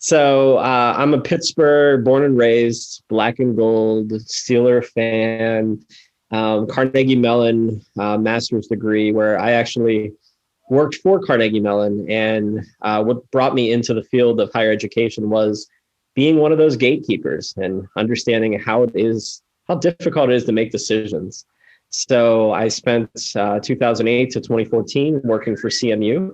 So I'm a Pittsburgh born and raised, black and gold Steeler fan, Carnegie Mellon master's degree, where I actually worked for Carnegie Mellon. And what brought me into the field of higher education was being one of those gatekeepers and understanding how difficult it is to make decisions. So I spent 2008 to 2014 working for CMU.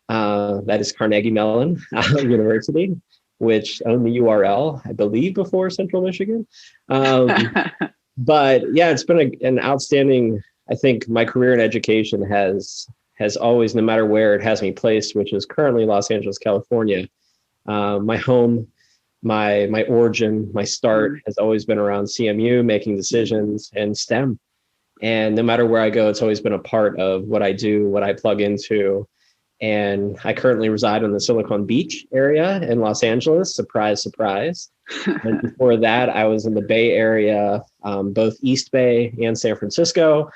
That is Carnegie Mellon University, which owned the URL, I believe, before Central Michigan. But yeah, it's been an outstanding, I think my career in education has always, no matter where it has me placed, which is currently Los Angeles, California, my home, my origin, my start has always been around CMU, making decisions and STEM. And no matter where I go, it's always been a part of what I do, what I plug into. And I currently reside in the Silicon Beach area in Los Angeles. Surprise, surprise. And before that, I was in the Bay Area, both East Bay and San Francisco,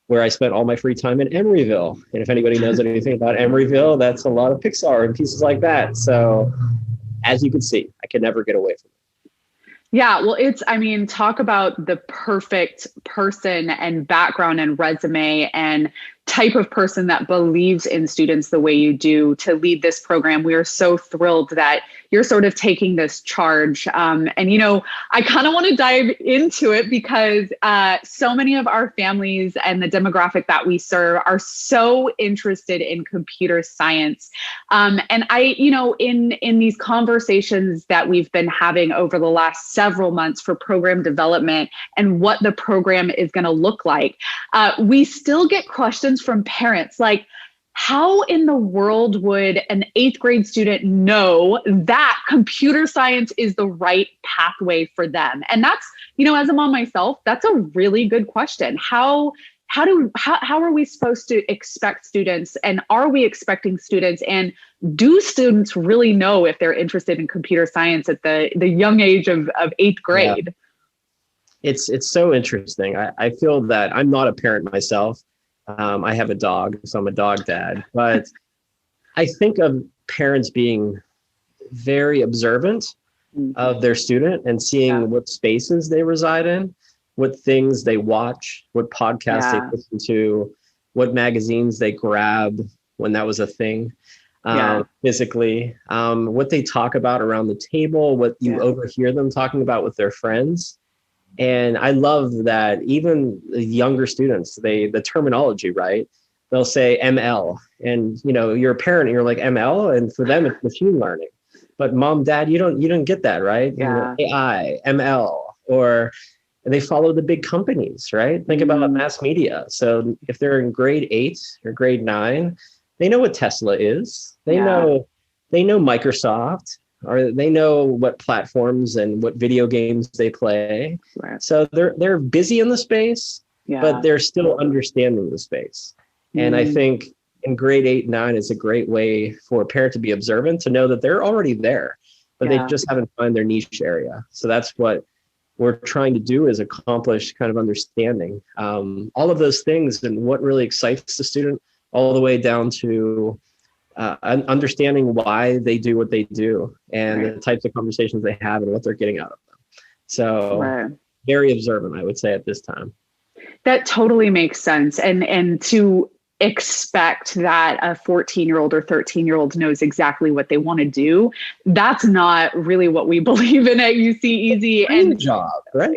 where I spent all my free time in Emeryville. And if anybody knows anything about Emeryville, that's a lot of Pixar and pieces like that. So as you can see, I could never get away from it. Yeah, well, talk about the perfect person and background and resume and type of person that believes in students the way you do to lead this program. We are so thrilled that you're sort of taking this charge. I kind of want to dive into it because so many of our families and the demographic that we serve are so interested in computer science. And in these conversations that we've been having over the last several months for program development and what the program is going to look like, we still get questions from parents like, how in the world would an 8th grade student know that computer science is the right pathway for them? And that's, as a mom myself, that's a really good question. How are we supposed to expect students, and are we expecting students, and do students really know if they're interested in computer science at the young age of 8th grade? Yeah. It's so interesting. I feel that I'm not a parent myself. I have a dog, so I'm a dog dad. But I think of parents being very observant of their student and seeing what spaces they reside in, what things they watch, what podcasts they listen to, what magazines they grab when that was a thing, physically, what they talk about around the table, what you overhear them talking about with their friends. And I love that even the younger students, the terminology, right? They'll say ML, and you're a parent and you're like ML, and for them it's machine learning. But mom, dad, you don't get that, right? Yeah. AI, ML, or they follow the big companies, right? Think about mass media. So if they're in grade 8 or grade 9, they know what Tesla is. They know Microsoft. Or they know what platforms and what video games they play. Right. So they're busy in the space, but they're still understanding the space. And I think in grade 8, 9 is a great way for a parent to be observant, to know that they're already there, but they just haven't found their niche area. So that's what we're trying to do, is accomplish kind of understanding all of those things and what really excites the student, all the way down to understanding why they do what they do and the types of conversations they have and what they're getting out of them. So very observant, I would say, at this time. That totally makes sense. And to expect that a 14-year-old or 13-year-old knows exactly what they want to do, that's not really what we believe in at UCEazy. And job, right?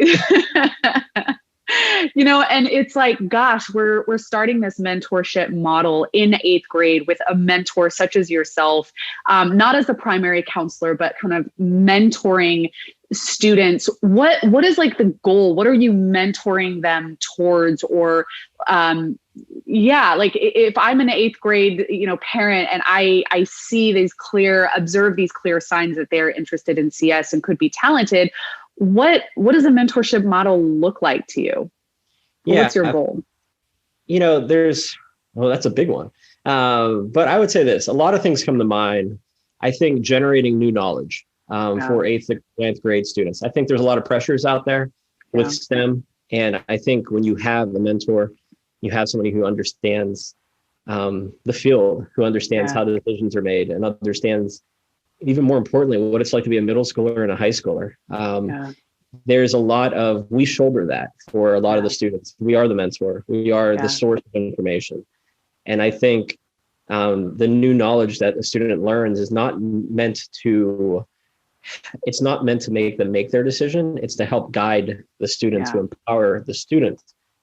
And it's like, gosh, we're starting this mentorship model in 8th grade with a mentor such as yourself, not as a primary counselor, but kind of mentoring students. What is like the goal? What are you mentoring them towards? Or, like if I'm an 8th grade, parent, and I observe these clear signs that they're interested in CS and could be talented, what does a mentorship model look like to you? What's your goal? That's a big one. But I would say this, a lot of things come to mind. I think generating new knowledge for 8th and 9th grade students. I think there's a lot of pressures out there with STEM. And I think when you have a mentor, you have somebody who understands the field, who understands how the decisions are made and understands even more importantly, what it's like to be a middle schooler and a high schooler. Yeah. There's a lot of, we shoulder that for a lot of Yeah. the students. We are the mentor. We are the Yeah. source of information. And I think the new knowledge that a student learns is not meant to, it's not meant to make them make their decision. It's to help guide the student, to Yeah. empower the student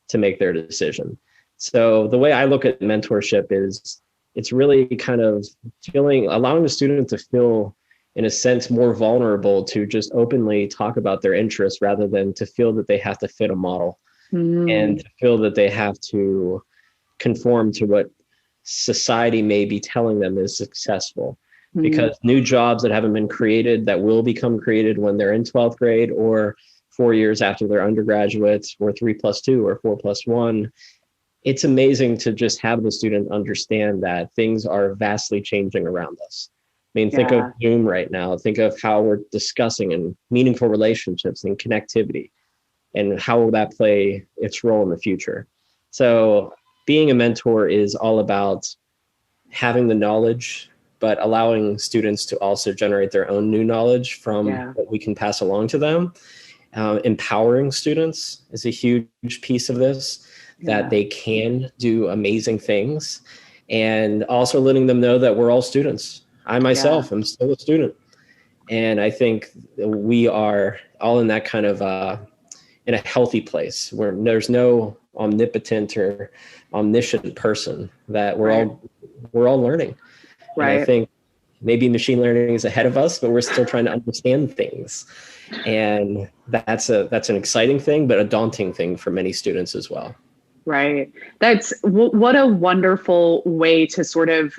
to make their decision. So the way I look at mentorship is it's really kind of allowing the student to feel, in a sense, more vulnerable to just openly talk about their interests rather than to feel that they have to fit a model and to feel that they have to conform to what society may be telling them is successful. Because new jobs that haven't been created, that will become created when they're in 12th grade or 4 years after they're undergraduates, or 3+2 or 4+1, it's amazing to just have the student understand that things are vastly changing around us. I mean, think of Zoom right now. Think of how we're discussing and meaningful relationships and connectivity, and how will that play its role in the future. So being a mentor is all about having the knowledge, but allowing students to also generate their own new knowledge from what we can pass along to them. Empowering students is a huge piece of this, that they can do amazing things, and also letting them know that we're all students. I myself am still a student. And I think we are all in that kind of in a healthy place where there's no omnipotent or omniscient person, that we're all learning. And I think maybe machine learning is ahead of us, but we're still trying to understand things. And that's an exciting thing, but a daunting thing for many students as well. Right. That's what a wonderful way to sort of,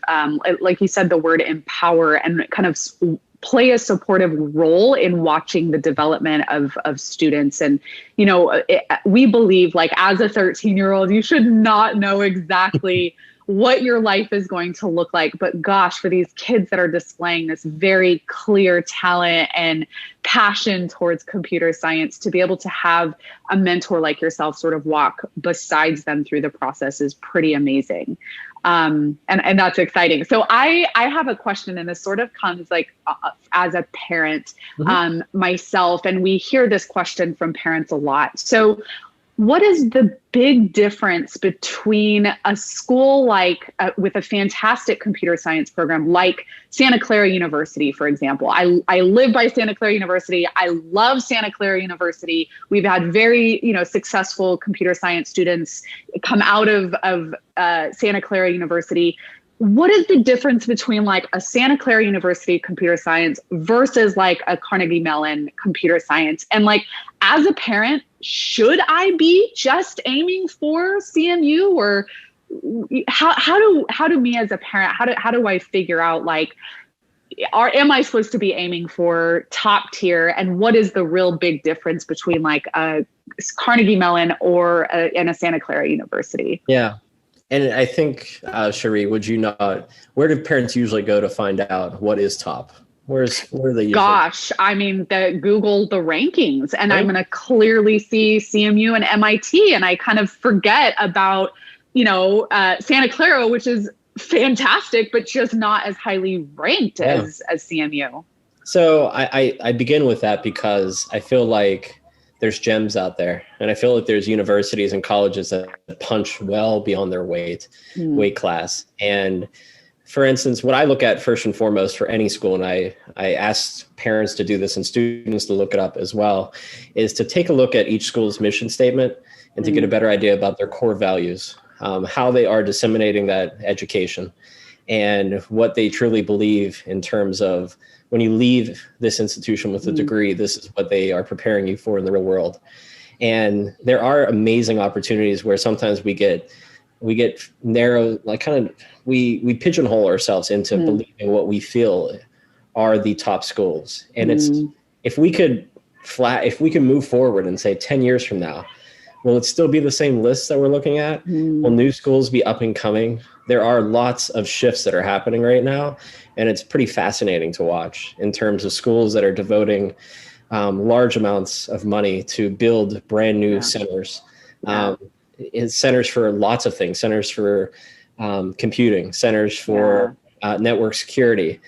like you said, the word empower, and kind of play a supportive role in watching the development of students. And, you know, we believe, like, as a 13-year-old, you should not know exactly what your life is going to look like. But gosh, for these kids that are displaying this very clear talent and passion towards computer science, to be able to have a mentor like yourself sort of walk besides them through the process is pretty amazing. And that's exciting. So I have a question, and this sort of comes like as a parent myself, and we hear this question from parents a lot. So what is the big difference between a school like with a fantastic computer science program like Santa Clara University, for example? I live by Santa Clara University. I love Santa Clara University. We've had very, successful computer science students come out of Santa Clara University. What is the difference between like a Santa Clara University computer science versus like a Carnegie Mellon computer science? And like, as a parent, should I be just aiming for CMU, or how do me as a parent, how do I figure out, like, am I supposed to be aiming for top tier, and what is the real big difference between like a Carnegie Mellon and a Santa Clara University? Yeah. And I think, Cherie, would you not, where do parents usually go to find out what is top? Where are they usually? Gosh, I mean, Google the rankings, and I'm going to clearly see CMU and MIT, and I kind of forget about, Santa Clara, which is fantastic, but just not as highly ranked as CMU. So I begin with that because I feel like there's gems out there, and I feel like there's universities and colleges that punch well beyond their weight class. And for instance, what I look at first and foremost for any school, and I asked parents to do this and students to look it up as well, is to take a look at each school's mission statement and to get a better idea about their core values, how they are disseminating that education, and what they truly believe in terms of, when you leave this institution with a degree, this is what they are preparing you for in the real world. And there are amazing opportunities where sometimes we get narrow, like kind of, we pigeonhole ourselves into believing what we feel are the top schools. And it's, if we could move forward and say 10 years from now, will it still be the same list that we're looking at? Will new schools be up and coming? There are lots of shifts that are happening right now, and it's pretty fascinating to watch in terms of schools that are devoting large amounts of money to build brand new centers. Centers for lots of things, centers for computing, centers for network security,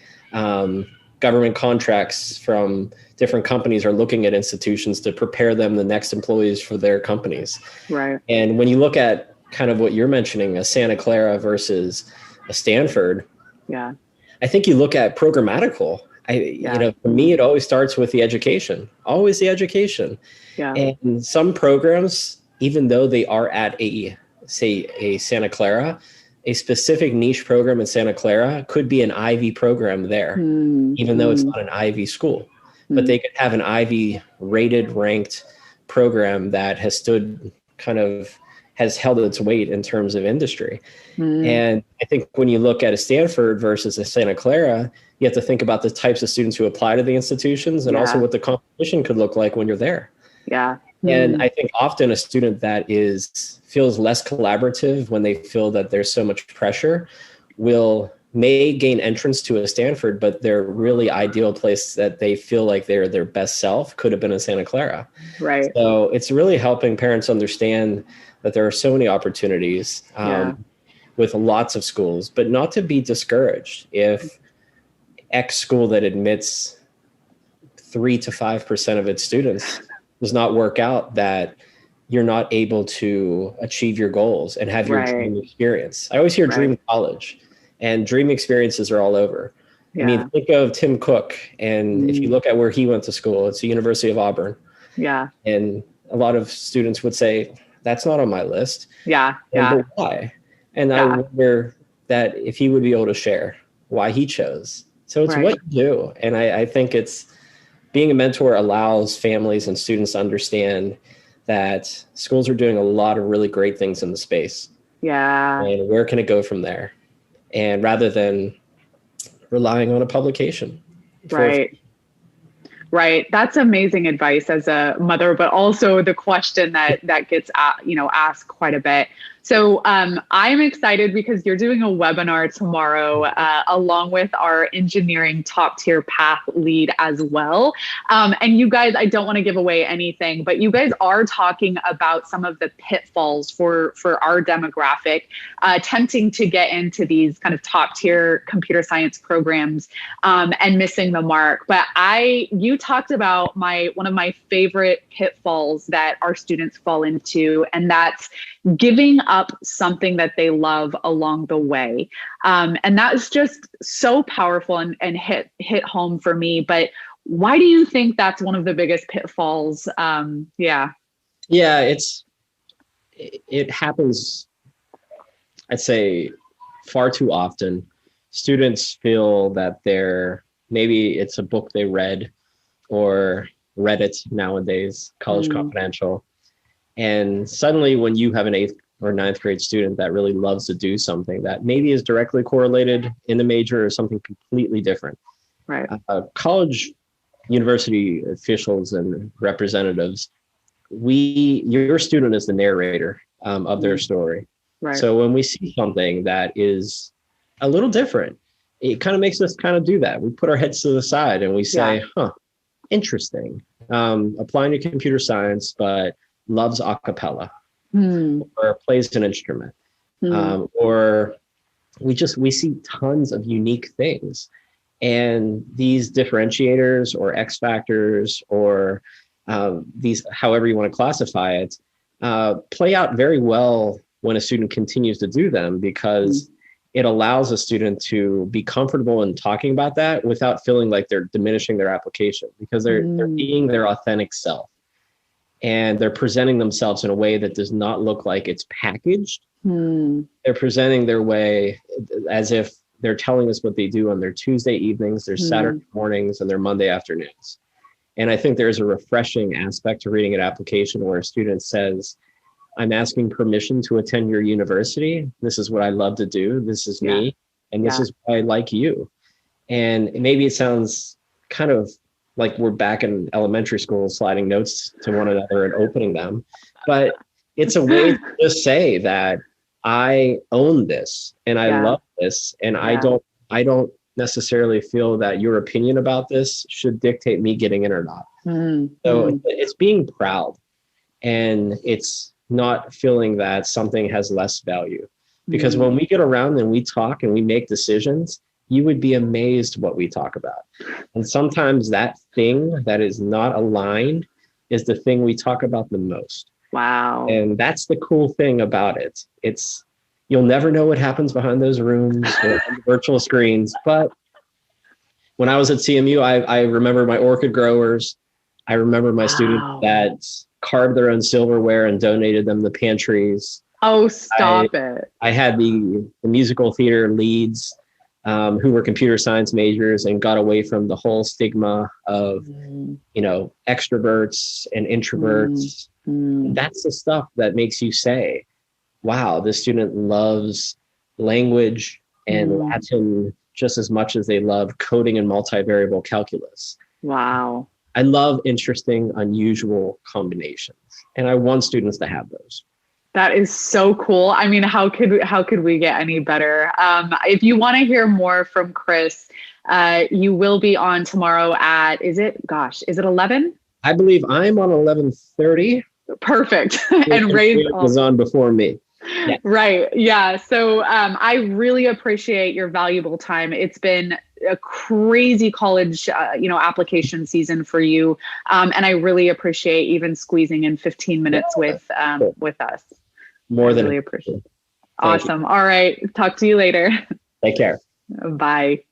government contracts from different companies are looking at institutions to prepare them the next employees for their companies. Right. And when you look at kind of what you're mentioning, a Santa Clara versus a Stanford, Yeah. I think you look at programmatical. For me, it always starts with the education, always the education. Yeah. And some programs, even though they are at a Santa Clara, a specific niche program in Santa Clara could be an Ivy program there, even though it's not an Ivy school. But they could have an Ivy rated, ranked program that has held its weight in terms of industry. And I think when you look at a Stanford versus a Santa Clara, you have to think about the types of students who apply to the institutions and also what the competition could look like when you're there. Yeah. And I think often a student that feels less collaborative when they feel that there's so much pressure may gain entrance to a Stanford, but their really ideal place that they feel like they're their best self could have been in Santa Clara. Right. So it's really helping parents understand that there are so many opportunities with lots of schools, but not to be discouraged if X school that admits 3 to 5% of its students does not work out, that you're not able to achieve your goals and have your dream experience. I always hear dream college, and dream experiences are all over. Yeah. I mean, think of Tim Cook, and if you look at where he went to school, it's the University of Auburn. Yeah. And a lot of students would say, that's not on my list. Yeah. But why? And I wonder that if he would be able to share why he chose. So it's what you do. And I think being a mentor allows families and students to understand that schools are doing a lot of really great things in the space. Yeah. And where can it go from there? And rather than relying on a publication. Right. That's amazing advice as a mother, but also the question that gets asked quite a bit. So I'm excited because you're doing a webinar tomorrow along with our engineering top tier path lead as well. And you guys, I don't want to give away anything, but you guys are talking about some of the pitfalls for our demographic, attempting to get into these kind of top tier computer science programs and missing the mark. But you talked about one of my favorite pitfalls that our students fall into, and that's giving up something that they love along the way. And that is just so powerful and hit home for me. But why do you think that's one of the biggest pitfalls? Yeah, it happens, I'd say, far too often. Students feel that maybe it's a book they read or Reddit nowadays, College Confidential. And suddenly when you have an 8th or 9th grade student that really loves to do something that maybe is directly correlated in the major or something completely different. Right. College, university officials and representatives, your student is the narrator of their story. Right. So when we see something that is a little different, it kind of makes us kind of do that. We put our heads to the side and we say, interesting. Applying to computer science, but loves a cappella or plays an instrument. Or we see tons of unique things. And these differentiators or X factors or these, however you want to classify it, play out very well when a student continues to do them, because it allows a student to be comfortable in talking about that without feeling like they're diminishing their application, because they're being their authentic self. And they're presenting themselves in a way that does not look like it's packaged. They're presenting their way as if they're telling us what they do on their Tuesday evenings, their Saturday mornings, and their Monday afternoons. And I think there's a refreshing aspect to reading an application where a student says, I'm asking permission to attend your university. This is what I love to do. This is me. And this is why I like you. And maybe it sounds kind of like we're back in elementary school sliding notes to one another and opening them. But it's a way to just say that I own this and I love this. And I don't necessarily feel that your opinion about this should dictate me getting in or not. So it's being proud, and it's not feeling that something has less value. Because when we get around and we talk and we make decisions, you would be amazed what we talk about. And sometimes that thing that is not aligned is the thing we talk about the most. Wow. And that's the cool thing about it. You'll never know what happens behind those rooms or on the virtual screens. But when I was at CMU, I remember my orchid growers. I remember my students that carved their own silverware and donated them to pantries. Oh, stop it. I had the musical theater leads who were computer science majors and got away from the whole stigma of, extroverts and introverts. That's the stuff that makes you say, wow, this student loves language and Latin just as much as they love coding and multivariable calculus. Wow. I love interesting, unusual combinations, and I want students to have those. That is so cool. I mean, how could we get any better? If you want to hear more from Chris, you will be on tomorrow at, is it 11? I believe I'm on 11:30. Perfect. And Ray's was on before me. Yeah. Right. Yeah. So I really appreciate your valuable time. It's been a crazy college, application season for you. And I really appreciate even squeezing in 15 minutes with us. More than really appreciate it. Awesome. All right. Talk to you later. Take care. Bye.